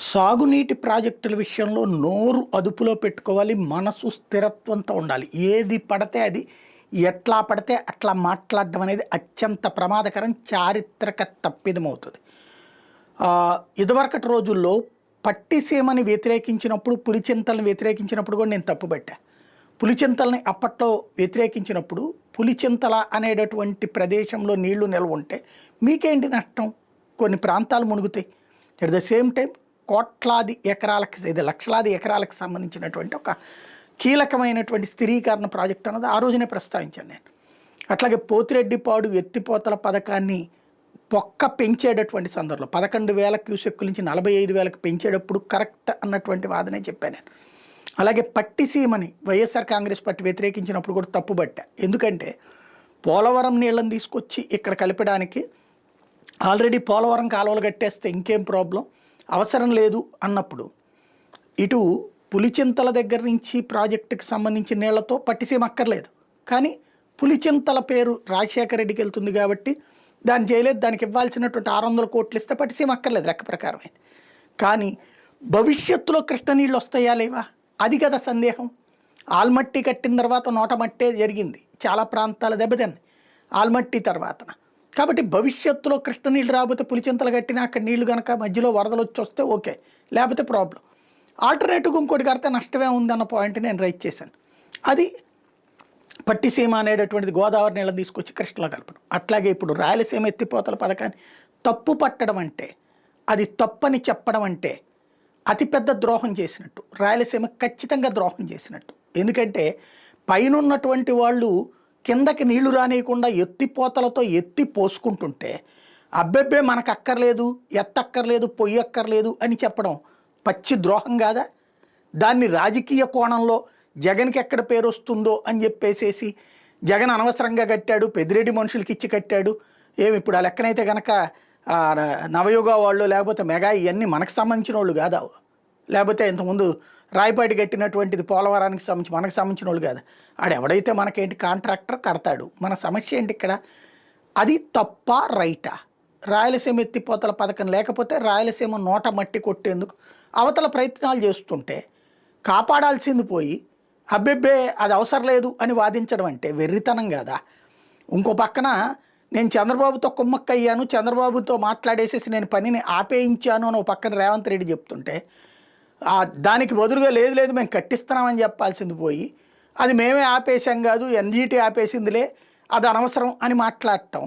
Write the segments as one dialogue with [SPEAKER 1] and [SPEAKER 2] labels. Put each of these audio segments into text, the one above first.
[SPEAKER 1] సాగునీటి ప్రాజెక్టుల విషయంలో నోరు అదుపులో పెట్టుకోవాలి. మనసు స్థిరత్వంతో ఉండాలి. ఏది పడితే అది ఎట్లా పడితే అట్లా మాట్లాడడం అనేది అత్యంత ప్రమాదకరం, చారిత్రక తప్పిదమవుతుంది. ఇదివరకటి రోజుల్లో పట్టిసీమని వ్యతిరేకించినప్పుడు, పులిచింతలను వ్యతిరేకించినప్పుడు కూడా నేను తప్పుపట్టా. పులిచింతల్ని అప్పట్లో వ్యతిరేకించినప్పుడు పులిచింతల అనేటటువంటి ప్రదేశంలో నీళ్లు నిల్వ ఉంటే మీకేంటి నష్టం? కొన్ని ప్రాంతాలు మునుగుతాయి. అట్ ద సేమ్ టైం కోట్లాది ఎకరాలకు, ఇది లక్షలాది ఎకరాలకు సంబంధించినటువంటి ఒక కీలకమైనటువంటి స్థిరీకరణ ప్రాజెక్ట్ అన్నది ఆ రోజునే ప్రస్తావించాను నేను. అట్లాగే పోతిరెడ్డిపాడు ఎత్తిపోతల పథకాన్ని పెంచేటటువంటి సందర్భంలో 11,000 క్యూసెక్కుల నుంచి 45,000కి పెంచేటప్పుడు కరెక్ట్ అన్నటువంటి వాదనే చెప్పాను నేను. అలాగే పట్టిసీమని వైఎస్ఆర్ కాంగ్రెస్ పార్టీ వ్యతిరేకించినప్పుడు కూడా తప్పుబట్టా. ఎందుకంటే పోలవరం నీళ్ళని తీసుకొచ్చి ఇక్కడ కలిపడానికి ఆల్రెడీ పోలవరం కాలువలు కట్టేస్తే ఇంకేం ప్రాబ్లం, అవసరం లేదు అన్నప్పుడు ఇటు పులిచింతల దగ్గర నుంచి ప్రాజెక్టుకి సంబంధించిన నీళ్లతో పట్టిసీమ అక్కర్లేదు. కానీ పులిచింతల పేరు రాజశేఖర రెడ్డికి వెళ్తుంది కాబట్టి దాన్ని చేయలేదు. దానికి ఇవ్వాల్సినటువంటి 600 కోట్లు ఇస్తే పట్టిసీమ అక్కర్లేదు లెక్క ప్రకారమే. కానీ భవిష్యత్తులో కృష్ణ నీళ్ళు వస్తాయా లేవా, అది కదా సందేహం. ఆల్మట్టి కట్టిన తర్వాత నోటమట్టే జరిగింది, చాలా ప్రాంతాల దెబ్బతిన్నాయి ఆల్మట్టి తర్వాత. కాబట్టి భవిష్యత్తులో కృష్ణ నీళ్ళు రాకపోతే పులిచింతలు కట్టినా అక్కడ నీళ్లు కనుక మధ్యలో వరదలు వచ్చి వస్తే ఓకే, లేకపోతే ప్రాబ్లం. ఆల్టర్నేటివ్గా ఇంకోటి కడితే నష్టమే ఉందన్న పాయింట్ నేను రైట్ చేశాను. అది పట్టిసీమ అనేటటువంటిది గోదావరి నీళ్ళని తీసుకొచ్చి కృష్ణలో కలపడం. అట్లాగే ఇప్పుడు రాయలసీమ ఎత్తిపోతల పథకాన్ని తప్పు పట్టడం అంటే, అది తప్పని చెప్పడం అంటే అతిపెద్ద ద్రోహం చేసినట్టు, రాయలసీమ ఖచ్చితంగా ద్రోహం చేసినట్టు. ఎందుకంటే పైనున్నటువంటి వాళ్ళు కిందకి నీళ్లు రానియకుండా ఎత్తిపోతలతో ఎత్తి పోసుకుంటుంటే అబ్బెబ్బే మనకు అక్కర్లేదు, ఎత్తక్కర్లేదు, పొయ్యి అక్కర్లేదు అని చెప్పడం పచ్చి ద్రోహం కాదా? దాన్ని రాజకీయ కోణంలో జగన్కి ఎక్కడ పేరు వస్తుందో అని చెప్పేసేసి జగన్ అనవసరంగా కట్టాడు, పెద్దిరెడ్డి మనుషులకి ఇచ్చి కట్టాడు, ఏమి ఇప్పుడు ఆ లెక్కనైతే కనుక నవయుగ వాళ్ళు లేకపోతే మెగా ఇవన్నీ మనకు సంబంధించిన వాళ్ళు కాదా? లేకపోతే ఇంతకుముందు రాయపాటి కట్టినటువంటిది పోలవరానికి సంబంధించి మనకు సంబంధించిన వాళ్ళు కాదు. ఆడెవడైతే మనకేంటి కాంట్రాక్టర్ కడతాడు. మన సమస్య ఏంటి ఇక్కడ? అది తప్ప రైటా? రాయలసీమ ఎత్తిపోతల పథకం లేకపోతే రాయలసీమ నోట మట్టి కొట్టేందుకు అవతల ప్రయత్నాలు చేస్తుంటే కాపాడాల్సింది పోయి అబ్బెబ్బే అది అవసరం లేదు అని వాదించడం అంటే వెర్రితనం కాదా? ఇంకో పక్కన నేను చంద్రబాబుతో కుమ్మక్కయ్యాను, చంద్రబాబుతో మాట్లాడేసేసి నేను పనిని ఆపేయించాను అని ఒక పక్కన రేవంత్ రెడ్డి చెప్తుంటే దానికి బదులుగా లేదు లేదు మేము కట్టిస్తున్నామని చెప్పాల్సింది పోయి అది మేమే ఆపేసాం కాదు, ఎన్జీటీ ఆపేసిందిలే, అది అనవసరం అని మాట్లాడటం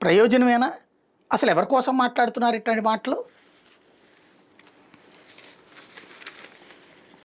[SPEAKER 1] ప్రయోజనమేనా? అసలు ఎవరి కోసం మాట్లాడుతున్నారు ఇట్లాంటి మాటలు?